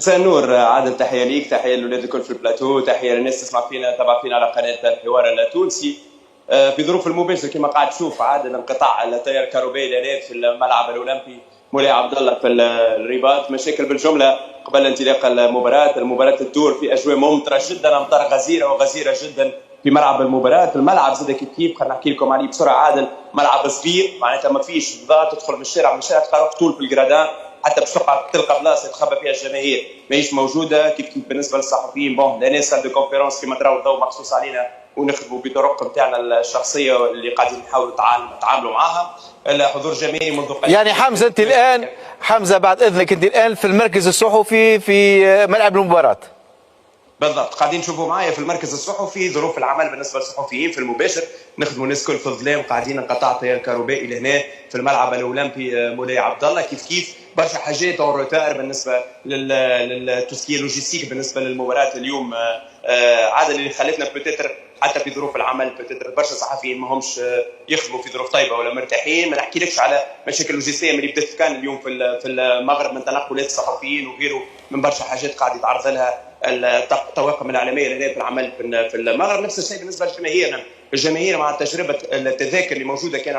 مساء النور عادل، تحيه ليك، تحيه للاولاد الكل في البلاتو، تحيه للناس تسمع فينا تابع فينا على قناه الحوار التونسي. في ظروف المباشر كما قاعد تشوف عادل انقطاع التيار الكهربائي الان في الملعب الاولمبي مولاي عبد الله في الرباط. مشاكل بالجمله قبل انطلاق المباراه تدور في اجواء ممطره جدا، امطار غزيره وغزيره جدا في ملعب المباراه. الملعب زاد كيف خلينا نحكي لكم عليه بسرعه. عادل ملعب صغير معناتها ما فيش ضغط، تدخل من الشارع تلقى روح طول في الجرادان، حتى باش تلقى بلاصه يتخبى فيها الجماهير ماهيش موجوده. كيف بالنسبه للصحفيين بون لا سال دو كونفيرونس كما تراو الضوء مخصوص علينا ونخدموا بطرق نتاعنا الشخصيه اللي قاعدين نحاولوا نتعاملوا معها. الحضور الجماهيري منذ قليل. يعني حمزه انت الان، حمزه بعد اذنك، انت الان في المركز الصحفي في ملعب المباراه. بالضبط، قاعدين نشوفوا معايا في المركز الصحفي ظروف العمل بالنسبه للصحفيين في المباشر، نخدموا الناس كل في الظلام، قاعدين انقطاع تيار كهربائي لهنا في الملعب الاولمبي مولاي عبد الله. كيف برشا حاجات اون روتار بالنسبه للتسكيه لوجيستيك بالنسبه للمباراه اليوم. عادل اللي خلتنا بتتر حتى في ظروف العمل بتتر برشا صحفيين ما همش يخدموا في ظروف طيبه ولا مرتاحين. ما نحكيلكش على مشاكل لوجستيه اللي بدات كان اليوم في المغرب من تنقلات الصحفيين وغيره، من برشا حاجات قاعد يتعرض لها الطواقم الاعلاميه اللي في العمل في المغرب. نفس الشيء بالنسبه للجماهير. الجماهير مع تجربه التذاكر اللي موجوده كان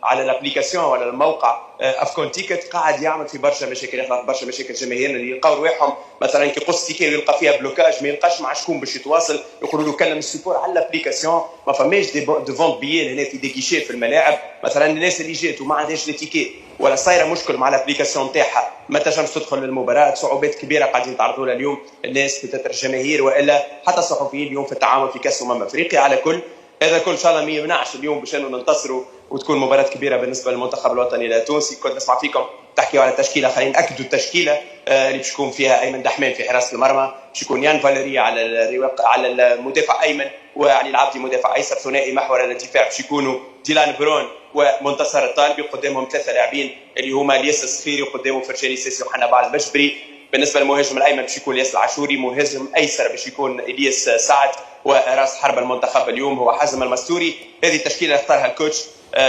على الابليكاسيون ولا الموقع افكون تيكت قاعد يعمل في برشا مشاكل، يخلق برشا مشاكل جماهيرنا اللي يلقاو رواحهم مثلا كي يقص تيكي ويلقى فيها بلوكاج ما يلقاش مع شكون باش يتواصل، يقولوا له كلم السيبور على الابليكاسيون. ما فماش دي فونت بيي هنا في دي كيشي في الملاعب. مثلا الناس اللي جات وما عندهاش لي تيكي ولا صايره مشكل مع الابليكاسيون تاعها ما تنجمش تدخل للمباراه. صعوبات كبيره قاعدين يتعرضوا لها اليوم الناس بتتر الجماهير والا حتى الصحفيين اليوم في التعامل في كاس افريقيا. على كل هذا كل ان شاء الله ما يمنعش اليوم باش ننتصروا وتكون مباراه كبيره بالنسبه للمنتخب الوطني التونسي. كنت نسمع فيكم تحكيوا على التشكيله، خلينا ناكدوا التشكيله اللي باش يكون فيها ايمن دحمان في حراسه المرمى، باش يكون يان فاليري على المدافع ايمن وعلي العبدي مدافع ايسر. ثنائي محور الدفاع باش يكونوا ديلان برون ومنتصر الطالبي، قدامهم ثلاثه لاعبين اللي هما الياس الصفيري وقدامهم فرشاني ساسي وحنبال المجبري. بالنسبه للمهاجم الايمن باش يكون ياسر العاشوري، مهاجم ايسر باش يكون الياس سعد، وراس حرب المنتخب اليوم هو حازم المستوري. هذه التشكيله اختارها الكوتش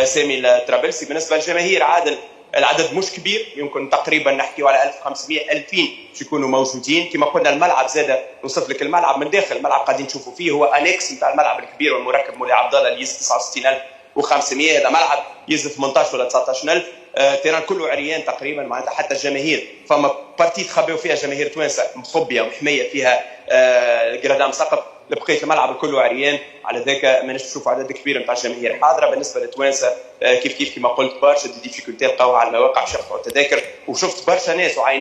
سامي الطرابلسي. بالنسبه للجماهير عادل العدد مش كبير، يمكن تقريبا نحكيو على 1500 2000 باش يكونوا موجودين. كما قلنا الملعب زاد نوصف لك الملعب من داخل الملعب قاعدين نشوفوا فيه هو انكس نتاع الملعب الكبير والمركب مولاي عبد الله اللي يزيد 69500. هذا ملعب يزيد 18 ولا 19000. تيران كله عريان تقريبا معناتها حتى الجماهير فما بارتي تخبيو فيها جماهير توانسه مخبيه ومحميه فيها جرادام سقف. بقيه الملعب الكل عريان، على ذاك ماناش نشوفوا عدد كبير نتاع الجماهير حاضره. بالنسبه للتوانسه كيف كما قلت برشا دي ديفيكولتي لقاوها على المواقع باش يقطعوا التذاكر، وشفت برشا ناس